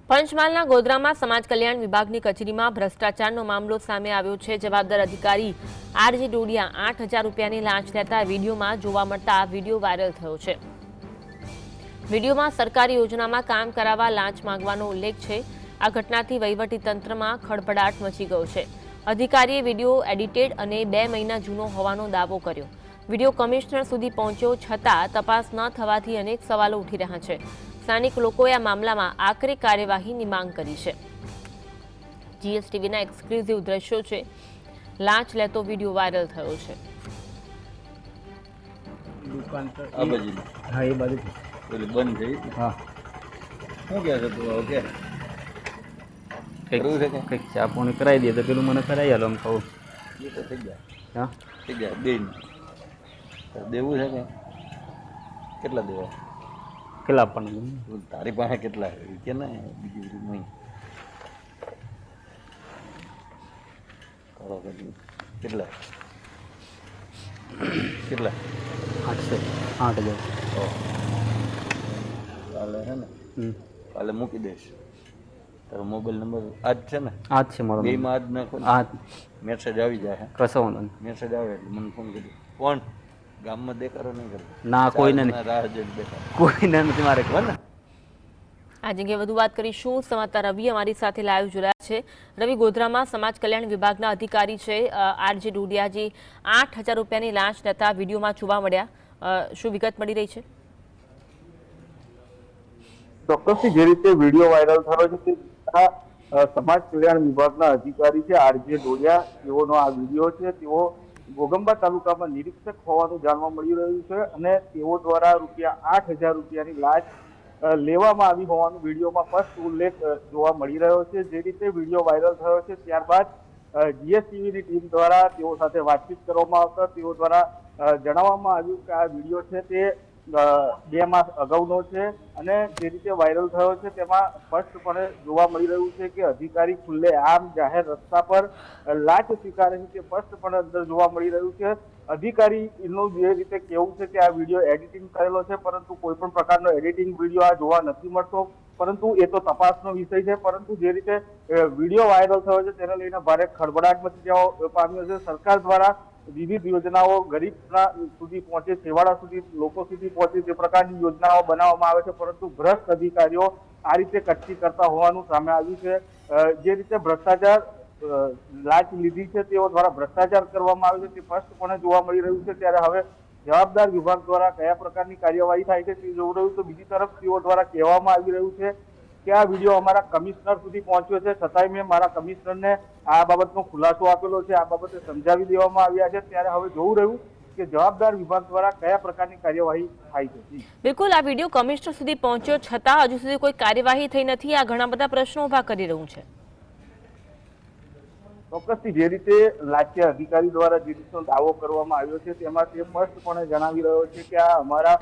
પંચમહાલના ગોધરામાં સમાજ કલ્યાણ વિભાગની કચેરીમાં ભ્રષ્ટાચારનો મામલો સામે આવ્યો છે। જવાબદાર અધિકારી આરજી ડોડિયા 8,000 રૂપિયાની લાંચ લેતા વિડીયોમાં જોવા મળતા વિડીયો વાયરલ થયો છે। વિડીયોમાં સરકારી યોજનામાં કામ કરાવવા લાંચ માંગવાનો ઉલ્લેખ છે। આ ઘટનાથી વહીવટી તંત્રમાં ખળભળાટ મચી ગયો છે। અધિકારીએ વિડીયો એડિટેડ અને 2 મહિના જૂનો હોવાનો દાવો કર્યો। વિડીયો કમિશનર સુધી પહોંચ્યો છતાં તપાસ ન થવાથી અનેક સવાલો ઉઠી રહ્યા છે। સ્થાનિક લોકોએ આ મામલામાં આકરી કાર્યવાહીની માંગ કરી છે। જીએસટીવીના એક્સક્લુઝિવ દ્રશ્યો છે। લાંચ લેતો વિડીયો વાયરલ થયો છે। દુકાન તો આ બાજુ હા એ બાજુ પેલી બંધ થઈ હા શું કહે છે તું ઓકે કંઈક ચા પાણી કરાવી દે તો પેલું મને કરાવી હાલો આમ કહું એ તો થઈ ગયા હા થઈ ગયા બેન દેવું છે કે કેટલા દેવા કેટલા આપવાના તારી પાસે કેટલા કે ના બીજું નહીં કરો કેટલા કેટલા 8,000 કાલે હે ને કાલે મૂકી દઈશ તારો મોબાઈલ નંબર આજ છે ને આજ છે મારો બેમાં આજ નાખો આજ મેસેજ આવી જાય કશો વાંધો નહીં મેસેજ આવે એટલે મને ફોન કરી ફોન ગામમાં દેખાડો નહીં કરતો ના કોઈને નહીં રાહ જોઈને દેખાડો કોઈને નથી મારે ખબર ને। આ જગ્યાએ વધુ વાત કરીશું। સમાચાર રવિ અમારી સાથે લાઈવ જોડાયા છે। રવિ, ગોધરામાં સમાજ કલ્યાણ વિભાગના અધિકારી છે આરજી ડોડિયાજી 8,000 રૂપિયાની લાંચ લેતા વિડીયોમાં જોવા મળ્યા। શું વિગત મળી રહી છે? ચોક્કસથી જે રીતે વિડીયો વાયરલ થયો છે તે સમાજ કલ્યાણ વિભાગના અધિકારી છે આરજી ડોડિયા, તેઓનો આ વિડીયો છે। તેઓ ઘોગંબા તાલુકામાં નિરીક્ષક હોવાનું જાણવા મળી રહ્યું છે અને તેઓ દ્વારા ₹8,000 રૂપિયાની લાંચ લેવામાં આવી હોવાનું વિડીયોમાં સ્પષ્ટ ઉલ્લેખ જોવા મળી રહ્યો છે। જે રીતે વિડીયો વાયરલ થયો છે ત્યારબાદ જીએસટીવીની ટીમ દ્વારા તેઓ સાથે વાતચીત કરવામાં આવતા તેઓ દ્વારા જણાવવામાં આવ્યું કે આ વિડીયો છે તે 2 માસ અગાઉનો છે અને જે રીતે વાયરલ થયો છે તેમાં સ્પષ્ટપણે જોવા મળી રહ્યું છે કે અધિકારી ખુલ્લે આમ જાહેર રસ્તા પર લાંચ સ્વીકારે છે તે સ્પષ્ટપણે અંદર જોવા મળી રહ્યું છે। અધિકારીનું જે રીતે કહેવું છે કે આ વિડીયો એડિટિંગ કરેલો છે, પરંતુ કોઈ પણ પ્રકારનો એડિટિંગ વિડીયો આ જોવા નથી મળતો, પરંતુ એ તો તપાસનો વિષય છે। પરંતુ જે રીતે વિડીયો વાયરલ થયો છે તેને લઈને ભારે ખળભળાટ મચી જવા પામ્યો છે। સરકાર દ્વારા વિવિધ યોજનાઓ ગરીબ સુધી પહોંચે, છેવાડા સુધી લોકો સુધી પહોંચે તે પ્રકારની યોજનાઓ બનાવવામાં આવે છે, પરંતુ ભ્રષ્ટ અધિકારીઓ આ રીતે કટકી કરતા હોવાનું સામે આવ્યું છે। જે રીતે ભ્રષ્ટાચાર લાંચ લીધી છે તેઓ દ્વારા ભ્રષ્ટાચાર કરવામાં આવ્યો છે તે સ્પષ્ટપણે જોવા મળી રહ્યું છે। ત્યારે હવે જવાબદાર વિભાગ દ્વારા કયા પ્રકારની કાર્યવાહી થાય છે તે જોઈ રહ્યું। તો બીજી તરફ તેઓ દ્વારા કહેવામાં આવી રહ્યું છે કે આ વિડીયો અમારા કમિશનર સુધી પહોંચ્યો છે, છતાંય મેં મારા કમિશનરને આ બાબતનો ખુલાસો આપેલો છે, આ બાબતે સમજાવી દેવામાં આવ્યા છે। ત્યારે હવે જોવું રહ્યું કે જવાબદાર વિભાગ દ્વારા કયા પ્રકારની કાર્યવાહી થાય છે। બિલકુલ, આ વિડીયો કમિશનર સુધી પહોંચ્યો છતાં હજુ સુધી કોઈ કાર્યવાહી થઈ નથી। આ ઘણા બધા પ્રશ્નો ઉભા કરી રહ્યું છે। ચોક્કસથી જે રીતે લાંચિયા અધિકારી દ્વારા જે રીતનો દાવો કરવામાં આવ્યો છે તેમાં તે સ્પષ્ટપણે જણાવી રહ્યો છે કે આ અમારા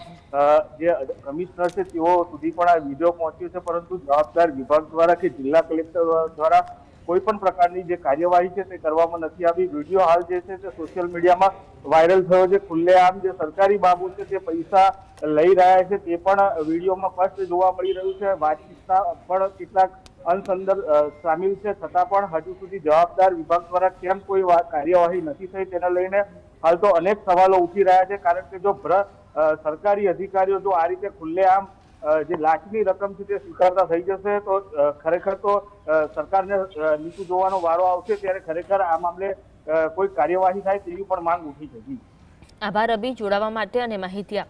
જે કમિશનર છે તેઓ સુધી પણ આ વિડીયો પહોંચ્યો છે, પરંતુ જવાબદાર વિભાગ દ્વારા કે જિલ્લા કલેક્ટર દ્વારા કોઈ પણ પ્રકારની જે કાર્યવાહી છે તે કરવામાં નથી આવી। વિડીયો હાલ જે છે તે સોશિયલ મીડિયામાં વાયરલ થયો છે। ખુલ્લેઆમ જે સરકારી બાબુ છે તે પૈસા લઈ રહ્યા છે તે પણ વિડીયોમાં સ્પષ્ટ જોવા મળી રહ્યું છે। વાતચીતના પણ કેટલાક અંશ અંદર સામેલ છે, છતાં પણ હજુ સુધી જવાબદાર વિભાગ દ્વારા કેમ કોઈ કાર્યવાહી નથી થઈ તેને લઈને હાલ તો અનેક સવાલો ઉઠી રહ્યા છે। કારણ કે જો સરકારી અધિકારીઓ જો આ રીતે ખુલ્લેઆમ જે લાંચની રકમ છે તે સ્વીકારતા થઈ જશે તો ખરેખર તો સરકારને નીચું જોવાનો વારો આવશે। ત્યારે ખરેખર આ મામલે કોઈ કાર્યવાહી થાય તેવી પણ માંગ ઉઠી છે। આભાર રવિ, જોડાવા માટે અને માહિતી